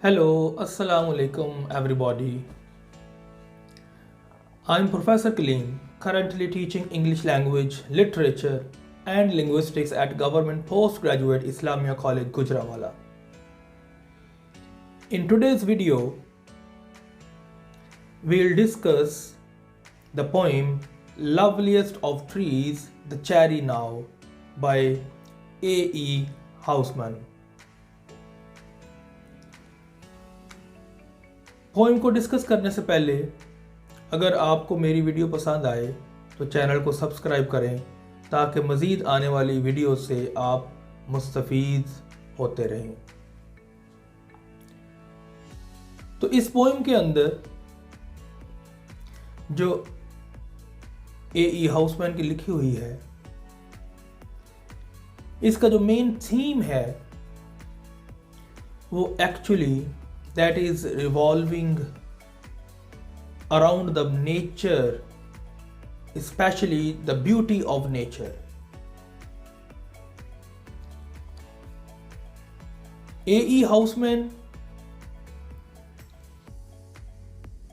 Hello, Assalamu alaikum, everybody. I'm Professor Kaleem, currently teaching English language, literature, and linguistics at Government Postgraduate Islamia College, Gujranwala. In today's video, we'll discuss the poem Loveliest of Trees, the Cherry Now by A.E. Housman. Poem को discuss करने से पहले अगर आपको मेरी video पसंद आए तो चैनल को सब्सक्राइब करें ताकि मज़ीद आने वाली वीडियो से आप मुस्तफ़ीद होते रहें। तो इस पोइम के अंदर जो A.E. हाउसमैन की लिखी हुई है, इसका जो मेन थीम है वो actually that is revolving around the nature, especially the beauty of nature. A.E. Houseman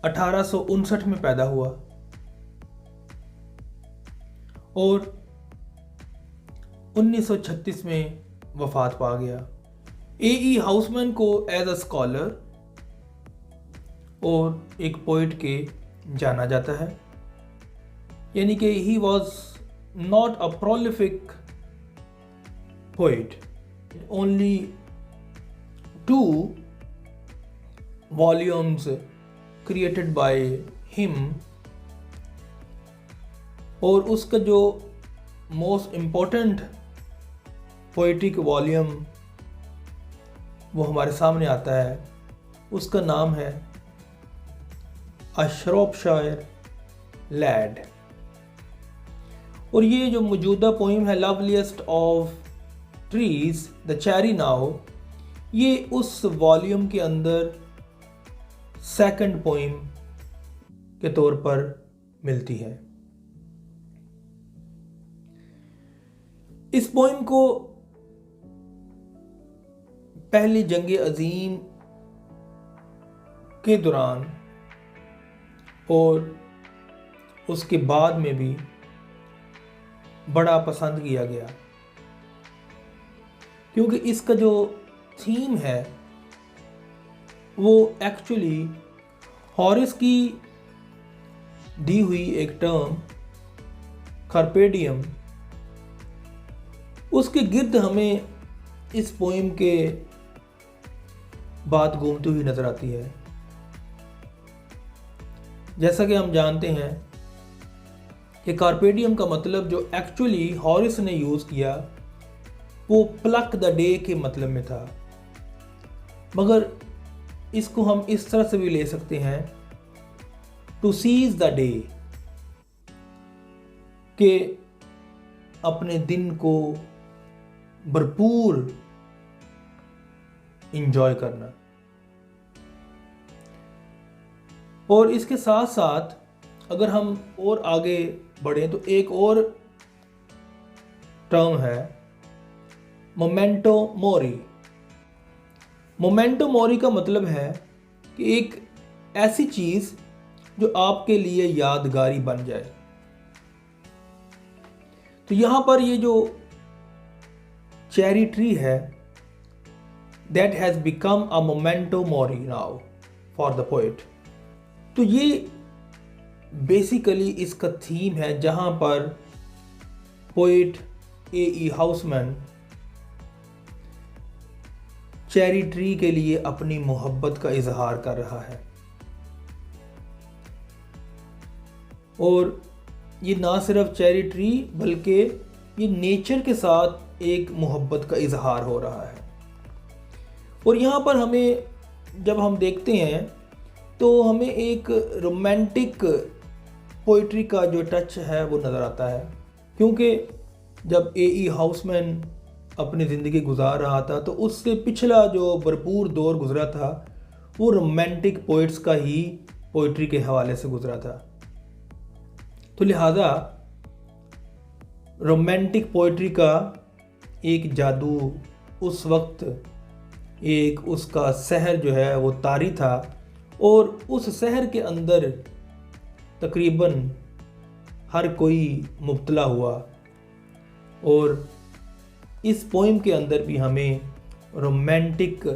1859 में पैदा हुआ और 1936 में वफात पा गया। A.E. हाउसमैन को एज अ स्कॉलर और एक पोइट के जाना जाता है, यानी कि he was not a prolific poet, only 2 volumes created by him, और उसका जो मोस्ट इम्पोर्टेंट पोइटिक वॉल्यूम वो हमारे सामने आता है, उसका नाम है अ श्रॉपशायर लैड। और ये जो मौजूदा पोइम है loveliest of trees the cherry now, ये उस वॉल्यूम के अंदर सेकंड पोइम के तौर पर मिलती है। इस पोइम को पहली जंग अजीम के दौरान और उसके बाद में भी बड़ा पसंद किया गया, क्योंकि इसका जो थीम है वो एक्चुअली हॉरिस की दी हुई एक टर्म कार्पेडियम, उसके गिर्द हमें इस पोइम के बात घूमती हुई नजर आती है। जैसा कि हम जानते हैं कि कार्पेडियम का मतलब जो एक्चुअली हॉरिस ने यूज़ किया वो प्लक द डे के मतलब में था, मगर इसको हम इस तरह से भी ले सकते हैं टू सीज द डे, के अपने दिन को भरपूर इंजॉय करना। और इसके साथ साथ अगर हम और आगे बढ़ें तो एक और टर्म है मोमेंटो मोरी। मोमेंटो मोरी का मतलब है कि एक ऐसी चीज़ जो आपके लिए यादगारी बन जाए। तो यहाँ पर ये जो चेरी ट्री है, that has become a memento Mori now for the poet. तो ये बेसिकली इसका थीम है जहाँ पर poet A.E. Houseman cherry tree के लिए अपनी मोहब्बत का इजहार कर रहा है। और ये ना सिर्फ चेरी ट्री बल्कि ये नेचर के साथ एक मोहब्बत का इजहार हो रहा है। और यहाँ पर हमें जब हम देखते हैं तो हमें एक रोमांटिक पोइट्री का जो टच है वो नज़र आता है, क्योंकि जब A.E. हाउसमैन अपनी ज़िंदगी गुजार रहा था तो उससे पिछला जो भरपूर दौर गुजरा था वो रोमांटिक पोइट्स का ही पोइट्री के हवाले से गुजरा था। तो लिहाजा रोमांटिक पोइट्री का एक जादू उस वक्त एक उसका शहर जो है वो तारी था, और उस शहर के अंदर तकरीबन हर कोई मुब्तला हुआ। और इस पोइम के अंदर भी हमें रोमांटिक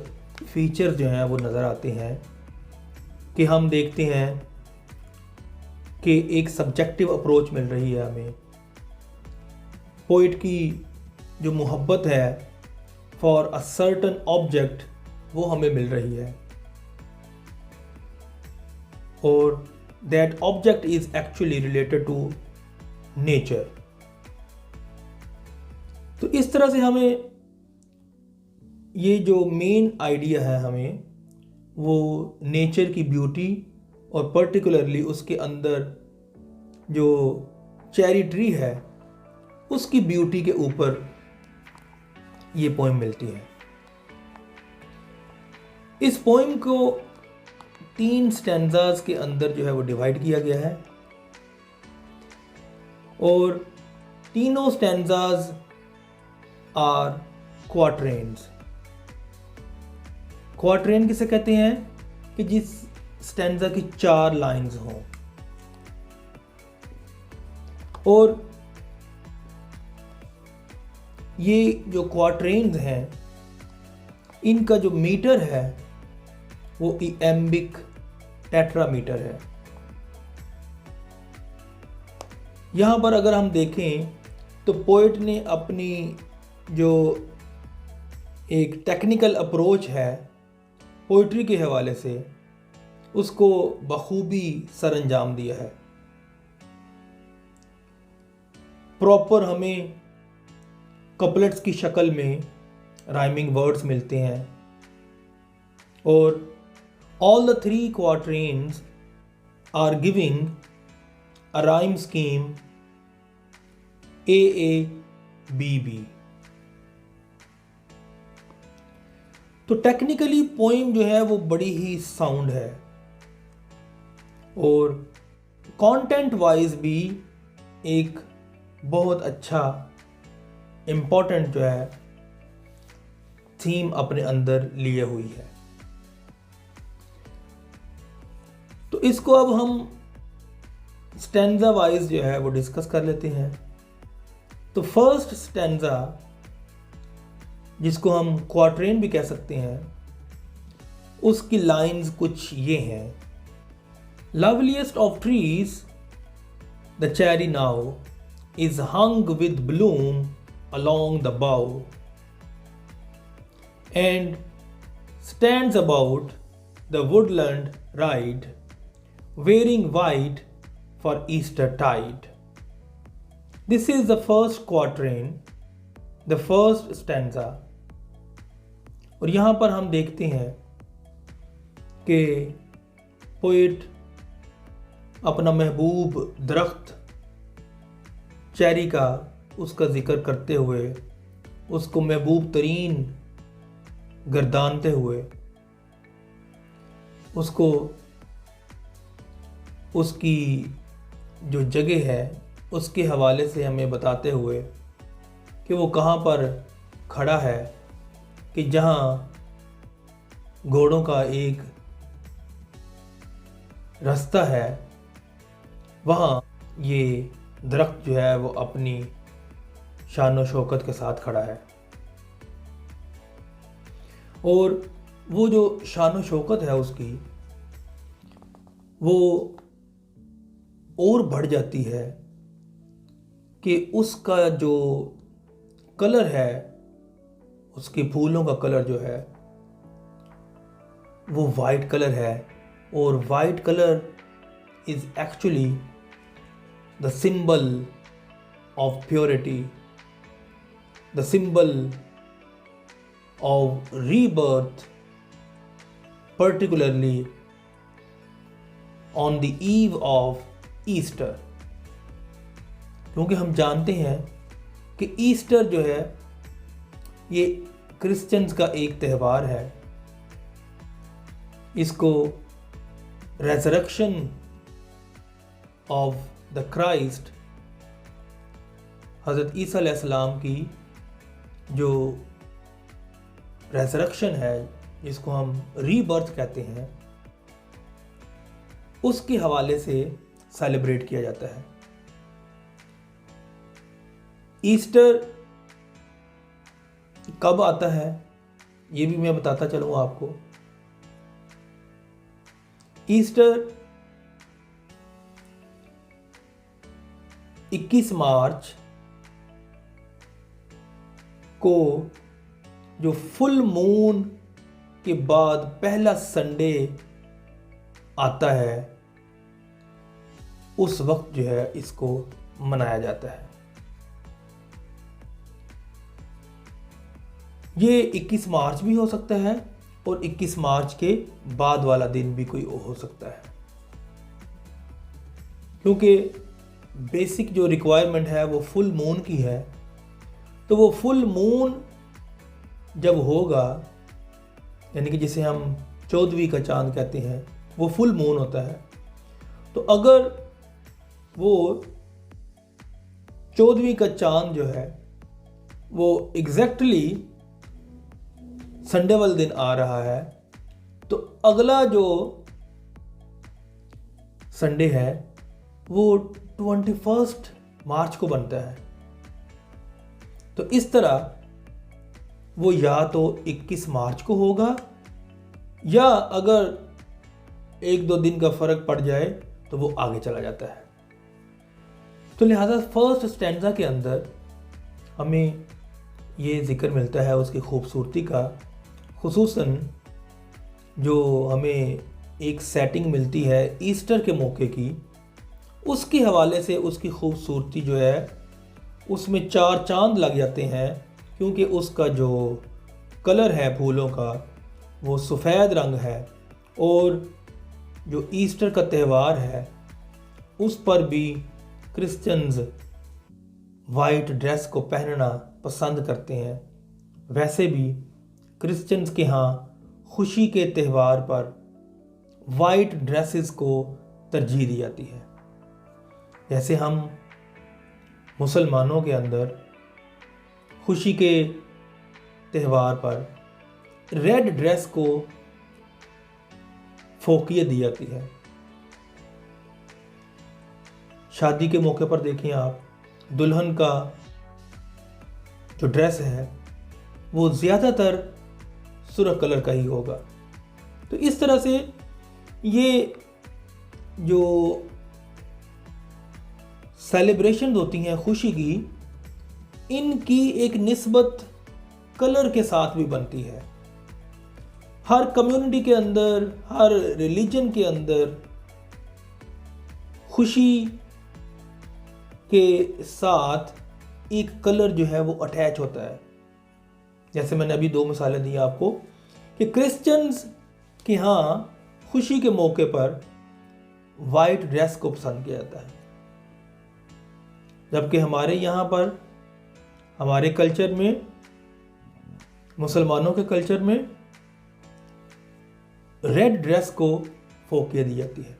फीचर जो हैं वो नज़र आते हैं कि हम देखते हैं कि एक सब्जेक्टिव अप्रोच मिल रही है हमें। पोइट की जो मोहब्बत है फॉर अ सर्टन ऑब्जेक्ट वो हमें मिल रही है, और that object is actually related to nature. तो इस तरह से हमें ये जो मेन आइडिया है हमें वो नेचर की ब्यूटी और पर्टिकुलरली उसके अंदर जो चेरी ट्री है उसकी ब्यूटी के ऊपर ये पोएम मिलती है। इस पोएम को 3 स्टैंजाज के अंदर जो है वो डिवाइड किया गया है, और तीनों स्टैंजाज आर क्वाट्रेन्स। क्वाट्रेन किसे कहते हैं कि जिस स्टैंजा की 4 लाइंस हों। और ये जो क्वाट्रेन्स हैं इनका जो मीटर है वो इएम्बिक टेट्रामीटर है। यहाँ पर अगर हम देखें तो पोएट ने अपनी जो एक टेक्निकल अप्रोच है पोइट्री के हवाले से उसको बखूबी सरअंजाम दिया है। प्रॉपर हमें कपलेट्स की शक्ल में राइमिंग वर्ड्स मिलते हैं, और all the 3 quatrains are giving a rhyme scheme AABB। तो टेक्निकली पोइम जो है वो बड़ी ही साउंड है, और कंटेंट वाइज भी एक बहुत अच्छा इम्पोर्टेंट जो है थीम अपने अंदर लिए हुई है। तो इसको अब हम स्टैंजा वाइज जो है वो डिस्कस कर लेते हैं। तो फर्स्ट स्टैंजा, जिसको हम क्वाट्रेन भी कह सकते हैं, उसकी लाइंस कुछ ये हैं। Loveliest of trees the cherry now is hung with bloom along the bough, and stands about the woodland ride, wearing white for Easter tide. This is the first quatrain, the first stanza. और यहाँ पर हम देखते हैं कि poet अपना महबूब दरख्त cherry का उसका जिक्र करते हुए उसको महबूब तरीन गर्दानते हुए उसको उसकी जो जगह है उसके हवाले से हमें बताते हुए कि वो कहाँ पर खड़ा है, कि जहाँ घोड़ों का एक रास्ता है वहाँ ये दरख्त जो है वो अपनी शान व शौकत के साथ खड़ा है। और वो जो शान व शौकत है उसकी वो और बढ़ जाती है कि उसका जो कलर है, उसके फूलों का कलर जो है वो वाइट कलर है, और white colour is actually the symbol of purity, the symbol of rebirth, particularly on the eve of Easter। क्योंकि हम जानते हैं कि ईस्टर जो है ये क्रिश्चियंस का एक त्यौहार है। इसको रेजरेक्शन ऑफ द क्राइस्ट, हज़रत ईसा अलैहिस्सलाम की जो रेजरेक्शन है, जिसको हम रीबर्थ कहते हैं, उसके हवाले से सेलिब्रेट किया जाता है। ईस्टर कब आता है ये भी मैं बताता चलूँगा आपको। ईस्टर 21 मार्च को, जो फुल मून के बाद पहला संडे आता है, उस वक्त जो है इसको मनाया जाता है। ये 21 मार्च भी हो सकता है और 21 मार्च के बाद वाला दिन भी कोई हो सकता है, क्योंकि बेसिक जो रिक्वायरमेंट है वो फुल मून की है। तो वो फुल मून जब होगा, यानी कि जिसे हम 14वीं का चांद कहते हैं, वो फुल मून होता है। तो अगर वो 14वीं का चांद जो है वो एग्जैक्टली संडे वाले दिन आ रहा है, तो अगला जो संडे है वो 21 मार्च को बनता है। तो इस तरह वो या तो 21 मार्च को होगा, या अगर 1-2 दिन का फर्क पड़ जाए तो वो आगे चला जाता है। तो लिहाजा फर्स्ट स्टैंजा के अंदर हमें ये जिक्र मिलता है उसकी खूबसूरती का, खुसूसन जो हमें एक सेटिंग मिलती है ईस्टर के मौके की, उसके हवाले से उसकी खूबसूरती जो है उसमें 4 चांद लग जाते हैं, क्योंकि उसका जो कलर है फूलों का वो सफ़ेद रंग है, और जो ईस्टर का त्यौहार है उस पर भी क्रिश्चियंस वाइट ड्रेस को पहनना पसंद करते हैं। वैसे भी क्रिश्चियंस के यहाँ खुशी के त्यौहार पर वाइट ड्रेसेस को तरजीह दी जाती है। जैसे हम मुसलमानों के अंदर खुशी के त्यौहार पर रेड ड्रेस को फोकियत दी जाती है। शादी के मौके पर देखें आप, दुल्हन का जो ड्रेस है वो ज़्यादातर सुर्ख कलर का ही होगा। तो इस तरह से ये जो सेलिब्रेशन होती हैं खुशी की, इनकी एक निस्बत कलर के साथ भी बनती है। हर कम्युनिटी के अंदर, हर रिलीजन के अंदर खुशी के साथ एक कलर जो है वो अटैच होता है। जैसे मैंने अभी 2 मिसालें दी आपको कि क्रिश्चियंस के यहाँ खुशी के मौके पर वाइट ड्रेस को पसंद किया जाता है, जबकि हमारे यहाँ पर, हमारे कल्चर में, मुसलमानों के कल्चर में रेड ड्रेस को फोकियत दी जाती है।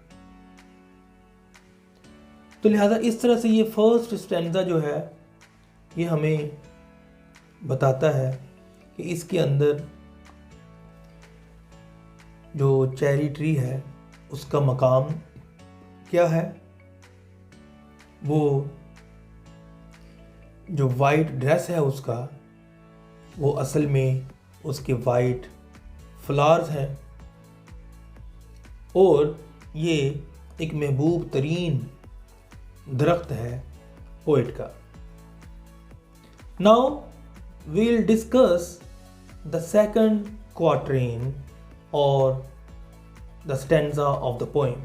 तो लिहाजा इस तरह से ये फर्स्ट स्टैंजा जो है ये हमें बताता है कि इसके अंदर जो चेरी ट्री है उसका मकाम क्या है। वो जो वाइट ड्रेस है उसका, वो असल में उसके वाइट फ्लावर्स हैं, और ये एक महबूब तरीन दरख्त है पोएट का। Now we'll discuss the second quatrain और the stanza of the poem.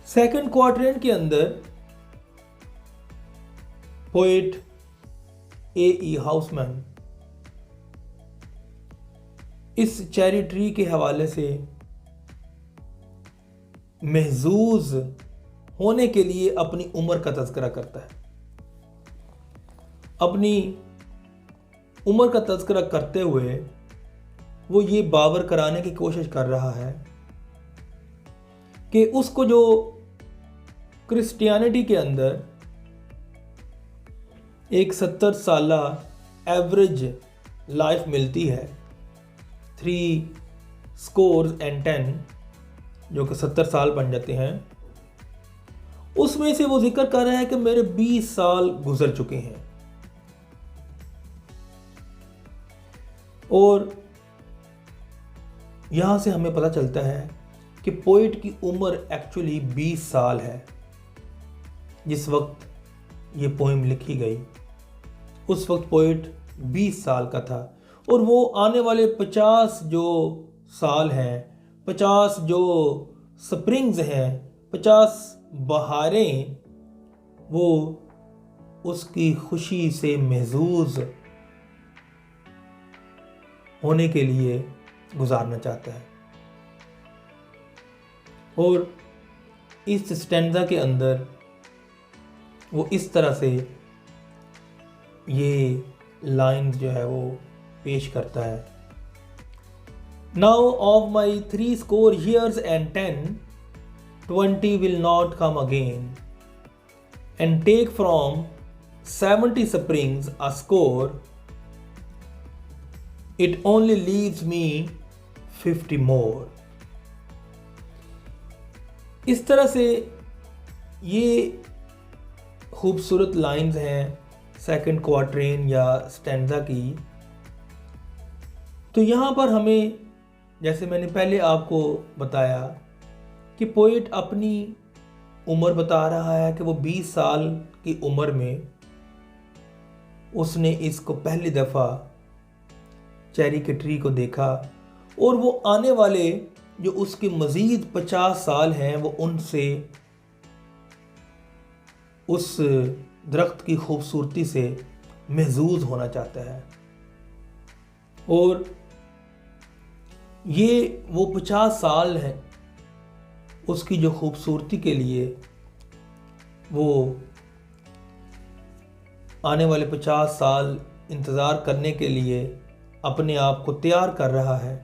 Second quatrain के अंदर पोएट ए.ई. हाउसमैन इस चेरी ट्री के हवाले से महजूज होने के लिए अपनी उम्र का तज़किरा करता है। अपनी उम्र का तज़किरा करते हुए वो ये बावर कराने की कोशिश कर रहा है कि उसको जो क्रिश्चियनिटी के अंदर एक 70 साला एवरेज लाइफ मिलती है, 3 scores and 10, जो कि 70 साल बन जाते हैं, उसमें से वो जिक्र कर रहा है कि मेरे 20 साल गुजर चुके हैं। और यहाँ से हमें पता चलता है कि पोइट की उम्र एक्चुअली 20 साल है। जिस वक्त ये पोइम लिखी गई उस वक्त पोइट 20 साल का था, और वो आने वाले 50 जो साल हैं, 50 जो स्प्रिंग्स हैं, 50 बहारें, वो उसकी खुशी से महजूज होने के लिए गुजारना चाहता है। और इस स्टैंजा के अंदर वो इस तरह से ये लाइन्स जो है वो पेश करता है। Now of my 3 score years and 10, 20 will not come again, and take from 70 springs a score, it only leaves me 50 more। इस तरह से ये खूबसूरत लाइन्स हैं सेकंड क्वार्ट्रेन या स्टैंजा की। तो यहाँ पर हमें, जैसे मैंने पहले आपको बताया, कि पोइट अपनी उम्र बता रहा है कि वो 20 साल की उम्र में उसने इसको पहली दफ़ा चेरी के ट्री को देखा, और वो आने वाले जो उसके मज़ीद 50 साल हैं वो उनसे, उस दरख्त की खूबसूरती से महजूज होना चाहता है। और ये वो 50 साल है उसकी जो खूबसूरती के लिए वो आने वाले 50 साल इंतज़ार करने के लिए अपने आप को तैयार कर रहा है।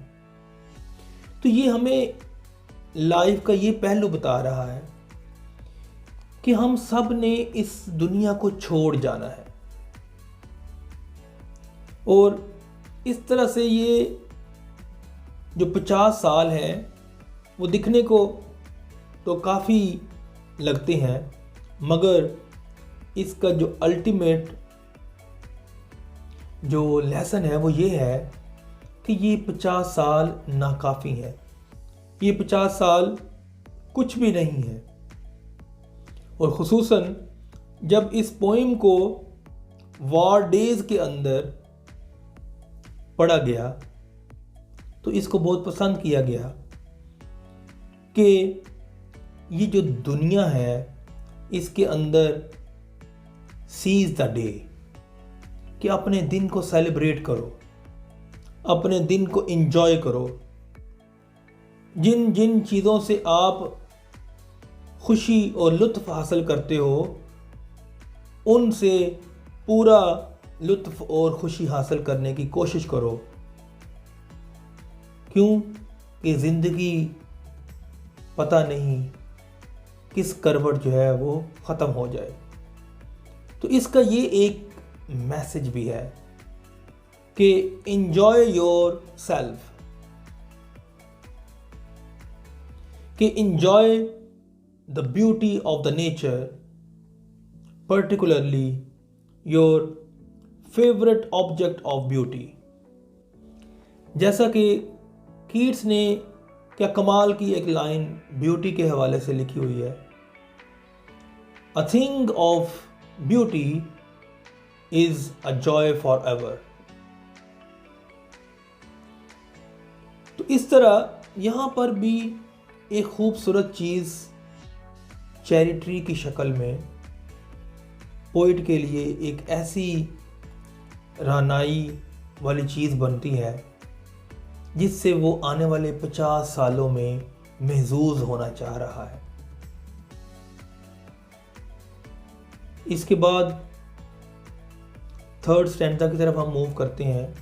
तो ये हमें लाइफ का ये पहलू बता रहा है कि हम सब ने इस दुनिया को छोड़ जाना है। और इस तरह से ये जो 50 साल हैं वो दिखने को तो काफ़ी लगते हैं, मगर इसका जो अल्टीमेट जो लेसन है वो ये है कि ये 50 साल नाकाफ़ी है, ये 50 साल कुछ भी नहीं है। और ख़ुसूसन जब इस पोइम को वॉर डेज़ के अंदर पढ़ा गया तो इसको बहुत पसंद किया गया कि ये जो दुनिया है इसके अंदर सीज द डे, कि अपने दिन को सेलिब्रेट करो, अपने दिन को एंजॉय करो। जिन जिन चीज़ों से आप खुशी और लुत्फ़ हासिल करते हो उनसे पूरा लुत्फ़ और खुशी हासिल करने की कोशिश करो, क्यों कि ज़िंदगी पता नहीं किस करवट जो है वो ख़त्म हो जाए। तो इसका ये एक मैसेज भी है कि एंजॉय योर सेल्फ, कि enjoy the beauty of the nature, particularly your favourite object of beauty. जैसा कि कीट्स ने क्या कमाल की एक लाइन ब्यूटी के हवाले से लिखी हुई है, a thing of beauty is a joy for ever. तो इस तरह यहाँ पर भी एक खूबसूरत चीज़ चेरी ट्री की शक्ल में पोइट के लिए एक ऐसी रानाई वाली चीज़ बनती है जिससे वो आने वाले 50 सालों में महजूज होना चाह रहा है। इसके बाद थर्ड स्टैंजा की तरफ हम मूव करते हैं,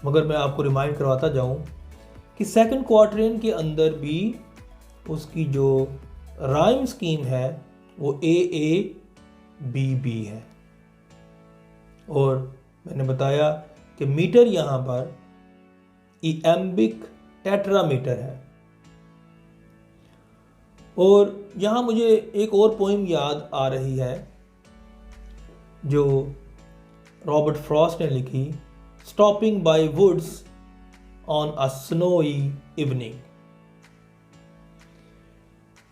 मगर मैं आपको रिमाइंड करवाता जाऊं कि सेकंड क्वार्टरेन के अंदर भी उसकी जो राइम स्कीम है वो A A B B है। और मैंने बताया कि मीटर यहाँ पर इएम्बिक टेट्रामीटर है। और यहाँ मुझे एक और पोइम याद आ रही है जो रॉबर्ट फ्रॉस्ट ने लिखी, stopping by woods on a snowy evening.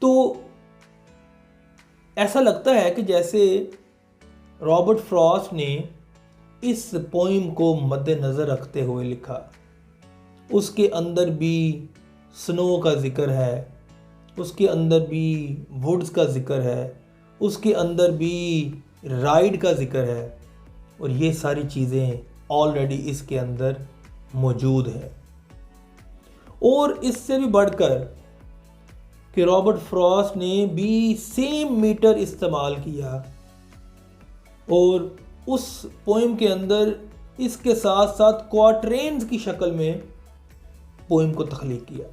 तो ऐसा लगता है कि जैसे रॉबर्ट फ्रॉस्ट ने इस पोइम को मद्देनज़र रखते हुए लिखा। उसके अंदर भी स्नो का जिक्र है, उसके अंदर भी वुड्स का जिक्र है, उसके अंदर भी राइड का जिक्र है, और ये सारी चीज़ें ऑलरेडी इसके अंदर मौजूद हैं। और इससे भी बढ़कर कि रॉबर्ट फ्रॉस्ट ने भी सेम मीटर इस्तेमाल किया और उस पोइम के अंदर इसके साथ साथ क्वार्टरेन्स की शक्ल में पोइम को तख्लीक किया।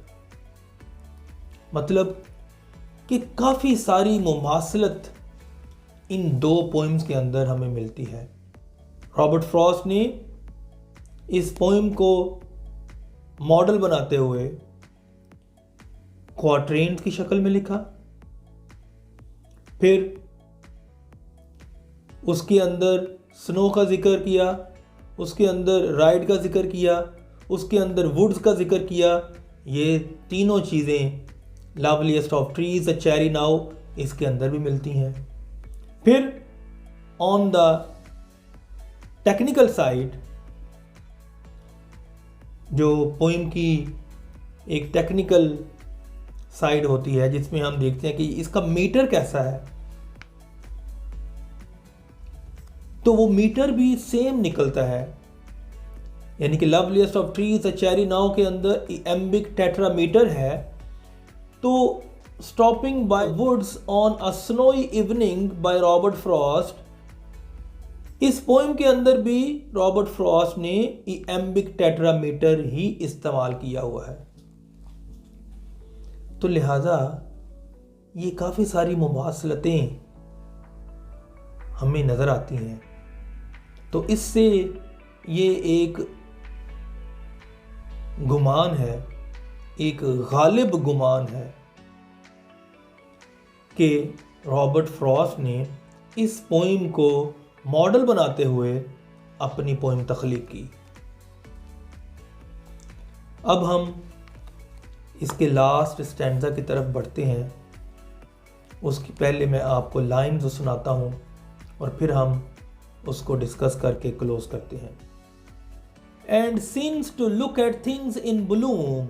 मतलब कि काफ़ी सारी मुमासलत इन दो पोइम्स के अंदर हमें मिलती है। रॉबर्ट फ्रॉस्ट ने इस पोइम को मॉडल बनाते हुए क्वार्टरेन्स की शक्ल में लिखा, फिर उसके अंदर स्नो का जिक्र किया, उसके अंदर राइड का जिक्र किया, उसके अंदर वुड्स का जिक्र किया। ये तीनों चीज़ें loveliest of trees a cherry now इसके अंदर भी मिलती हैं। फिर ऑन द टेक्निकल साइड, जो पोइम की एक टेक्निकल साइड होती है जिसमें हम देखते हैं कि इसका मीटर कैसा है, तो वो मीटर भी सेम निकलता है। यानी कि loveliest of trees a cherry now के अंदर इएम्बिक टेट्रामीटर है, तो stopping by woods on a snowy evening by Robert Frost, इस पोइम के अंदर भी रॉबर्ट फ्रॉस्ट ने इएम्बिक टेट्रामीटर ही इस्तेमाल किया हुआ है। तो लिहाजा ये काफ़ी सारी मुमासलतें हमें नज़र आती हैं। तो इससे ये एक गुमान है, एक गालिब गुमान है कि रॉबर्ट फ्रॉस्ट ने इस पोइम को मॉडल बनाते हुए अपनी पोइम तख्लीक की। अब हम इसके लास्ट स्टैंजा की तरफ बढ़ते हैं। उसकी पहले मैं आपको लाइन्स सुनाता हूँ और फिर हम उसको डिस्कस करके क्लोज करते हैं। And since to look at things in bloom,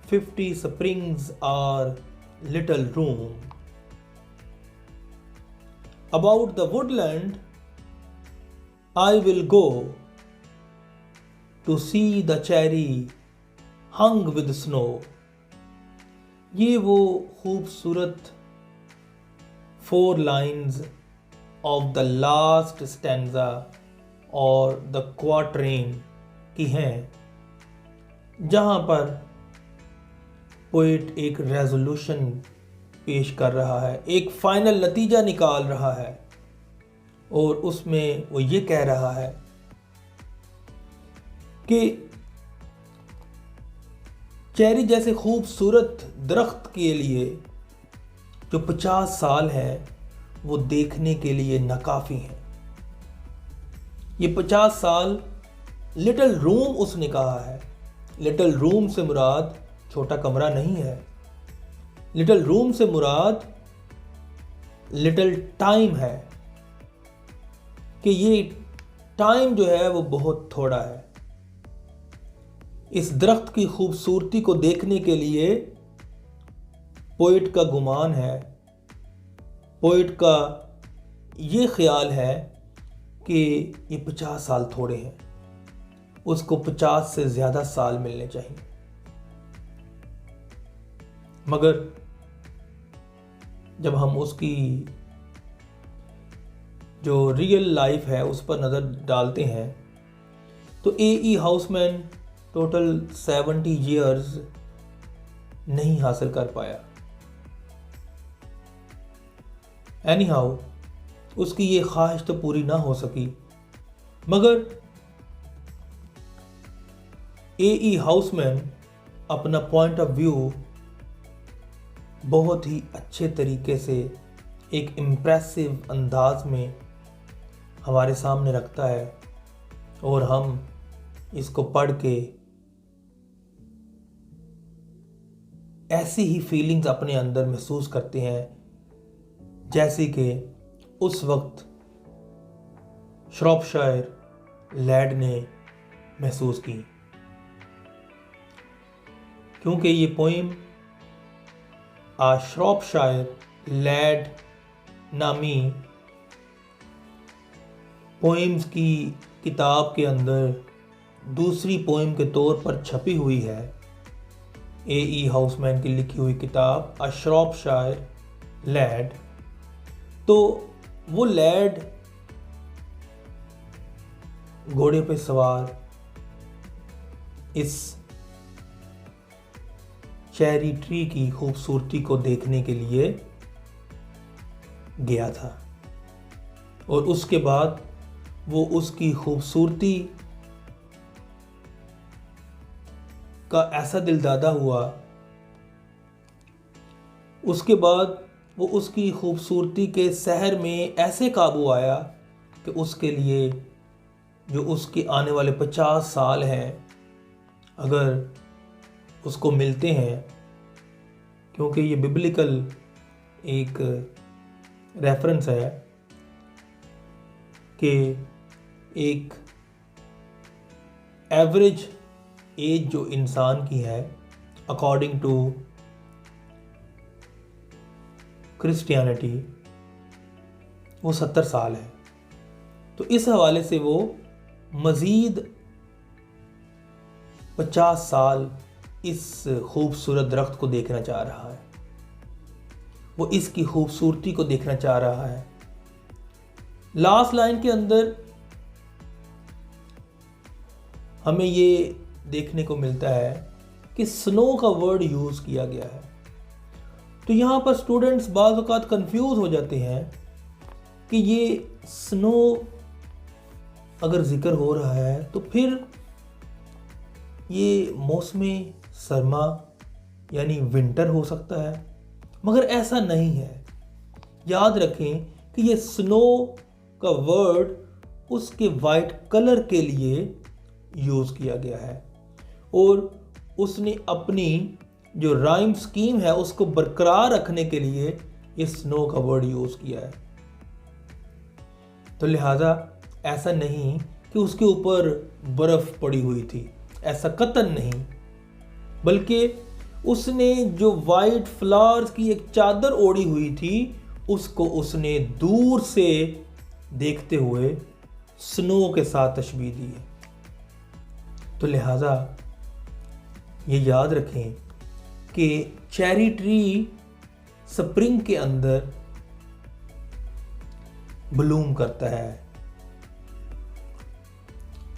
50 springs are little room. About the woodland I will go to see the cherry hung with snow. ये वो खूबसूरत 4 lines of the last stanza और the क्वार्टरेन की हैं, जहाँ पर poet एक resolution पेश कर रहा है, एक फाइनल नतीजा निकाल रहा है, और उसमें वो ये कह रहा है कि चेरी जैसे खूबसूरत दरख्त के लिए जो 50 साल है वो देखने के लिए नाकाफ़ी हैं। ये 50 साल लिटिल रूम उसने कहा है। लिटिल रूम से मुराद छोटा कमरा नहीं है। लिटिल रूम से मुराद लिटिल टाइम है, कि ये टाइम जो है वो बहुत थोड़ा है। इस दरख्त की खूबसूरती को देखने के लिए पोइट का गुमान है, पोइट का ये ख्याल है कि ये 50 साल थोड़े हैं, उसको 50 से ज़्यादा साल मिलने चाहिए। मगर जब हम उसकी जो रियल लाइफ है उस पर नज़र डालते हैं तो ए.ई. हाउसमैन टोटल 70 ईयर्स नहीं हासिल कर पाया। एनी हाउ, उसकी ये ख्वाहिश तो पूरी ना हो सकी, मगर ए.ई. हाउसमैन अपना पॉइंट ऑफ व्यू बहुत ही अच्छे तरीके से एक इम्प्रेसिव अंदाज में हमारे सामने रखता है और हम इसको पढ़ के ऐसी ही फीलिंग्स अपने अंदर महसूस करते हैं जैसे कि उस वक्त श्रॉपशायर लैड ने महसूस की, क्योंकि ये पोइम आ श्रॉपशायर लैड नामी पोइम्स की किताब के अंदर दूसरी पोइम के तौर पर छपी हुई है। ए.ई. हाउसमैन की लिखी हुई किताब अ श्रॉपशायर लैड। तो वो लैड घोड़े पे सवार इस चेरी ट्री की खूबसूरती को देखने के लिए गया था और उसके बाद वो उसकी खूबसूरती का ऐसा दिलदादा हुआ, उसके बाद वो उसकी खूबसूरती के सहर में ऐसे काबू आया कि उसके लिए जो उसके आने वाले 50 साल हैं अगर उसको मिलते हैं, क्योंकि ये बिब्लिकल एक रेफरेंस है कि एक एवरेज एज जो इंसान की है अकॉर्डिंग टू क्रिश्चियनिटी वो 70 साल है। तो इस हवाले से वो मज़ीद 50 साल इस खूबसूरत दरख्त को देखना चाह रहा है, वो इसकी खूबसूरती को देखना चाह रहा है। लास्ट लाइन के अंदर हमें ये देखने को मिलता है कि स्नो का वर्ड यूज़ किया गया है। तो यहाँ पर स्टूडेंट्स बाज़ औक़ात कंफ्यूज हो जाते हैं कि ये स्नो अगर ज़िक्र हो रहा है तो फिर ये मौसम सरमा यानी विंटर हो सकता है, मगर ऐसा नहीं है। याद रखें कि ये स्नो का वर्ड उसके वाइट कलर के लिए यूज़ किया गया है और उसने अपनी जो राइम स्कीम है उसको बरकरार रखने के लिए ये स्नो का वर्ड यूज़ किया है। तो लिहाजा ऐसा नहीं कि उसके ऊपर बर्फ़ पड़ी हुई थी, ऐसा कतन नहीं, बल्कि उसने जो वाइट फ्लावर्स की एक चादर ओढ़ी हुई थी उसको उसने दूर से देखते हुए स्नो के साथ तशबीह दी है। तो लिहाजा ये याद रखें कि चेरी ट्री स्प्रिंग के अंदर ब्लूम करता है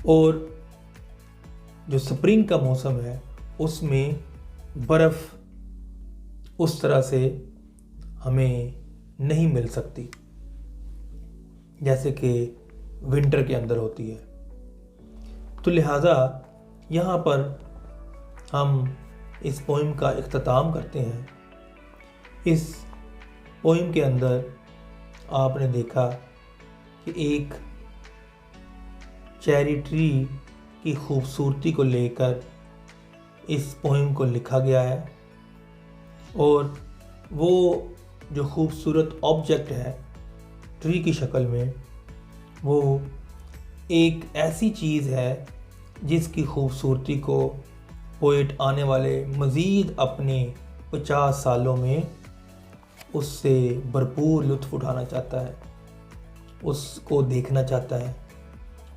और जो स्प्रिंग का मौसम है उसमें बर्फ़ उस तरह से हमें नहीं मिल सकती जैसे कि विंटर के अंदर होती है। तो लिहाजा यहाँ पर हम इस पोइम का इख्तिताम करते हैं। इस पोइम के अंदर आपने देखा कि एक चेरी ट्री की खूबसूरती को लेकर इस पोइम को लिखा गया है और वो जो खूबसूरत ऑब्जेक्ट है ट्री की शक्ल में वो एक ऐसी चीज़ है जिसकी खूबसूरती को पोइट आने वाले मज़ीद अपने 50 सालों में उससे भरपूर लुत्फ़ उठाना चाहता है, उसको देखना चाहता है,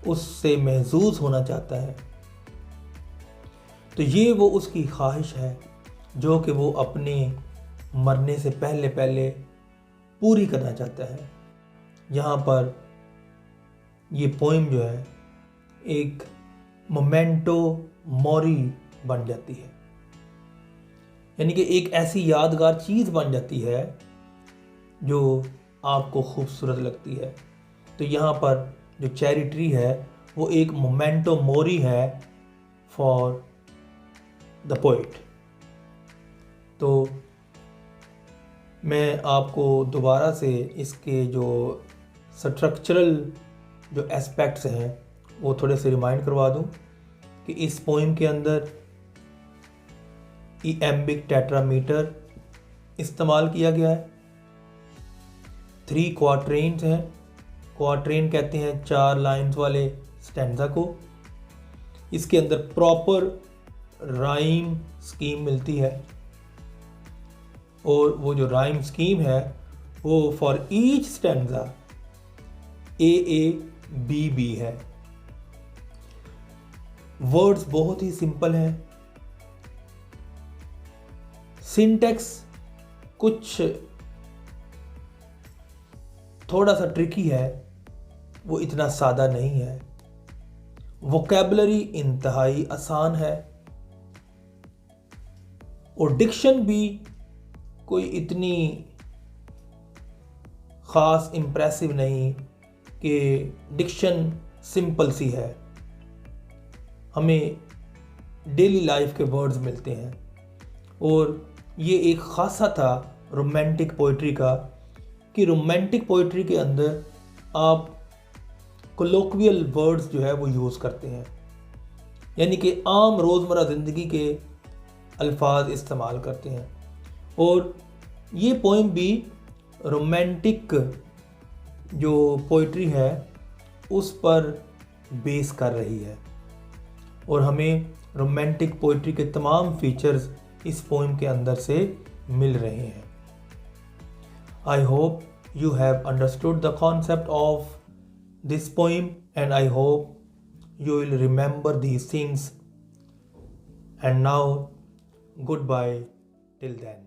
उससे महसूस होना चाहता है। तो ये वो उसकी ख्वाहिश है जो कि वो अपने मरने से पहले पहले पूरी करना चाहता है। यहाँ पर ये पोइम जो है एक मोमेंटो मोरी बन जाती है, यानी कि एक ऐसी यादगार चीज़ बन जाती है जो आपको खूबसूरत लगती है। तो यहाँ पर जो चेरी ट्री है वो एक मोमेंटो मोरी है फॉर द पोइट। तो मैं आपको दोबारा से इसके जो स्ट्रक्चरल जो एस्पेक्ट्स हैं वो थोड़े से रिमाइंड करवा दूं कि इस पोइम के अंदर इएम्बिक टेट्रामीटर इस्तेमाल किया गया है। 3 क्वाट्रेन्स हैं। क्वाट्रेन कहते हैं 4 लाइंस वाले स्टैंजा को। इसके अंदर प्रॉपर राइम स्कीम मिलती है और वो जो राइम स्कीम है वो फॉर ईच स्टैंजा AABB है। वर्ड्स बहुत ही सिंपल हैं। सिंटेक्स कुछ थोड़ा सा ट्रिकी है, वो इतना सादा नहीं है। वोकैबुलरी इंतहाई आसान है और डिक्शन भी कोई इतनी ख़ास इम्प्रेसिव नहीं कि डिक्शन सिंपल सी है। हमें डेली लाइफ के वर्ड्स मिलते हैं और ये एक ख़ासा था रोमांटिक पोइट्री का कि रोमांटिक पोइट्री के अंदर आप कोलोक्वियल वर्ड्स जो है वो यूज़ करते हैं, यानी कि आम रोज़मर्रा ज़िंदगी के अल्फाज इस्तेमाल करते हैं। और ये पोइम भी रोमांटिक जो पोइट्री है उस पर बेस कर रही है और हमें रोमांटिक पोइट्री के तमाम फीचर्स इस पोइम के अंदर से मिल रहे हैं। I hope you have understood the concept of this poem, and I hope you will remember these things. And now, goodbye till then.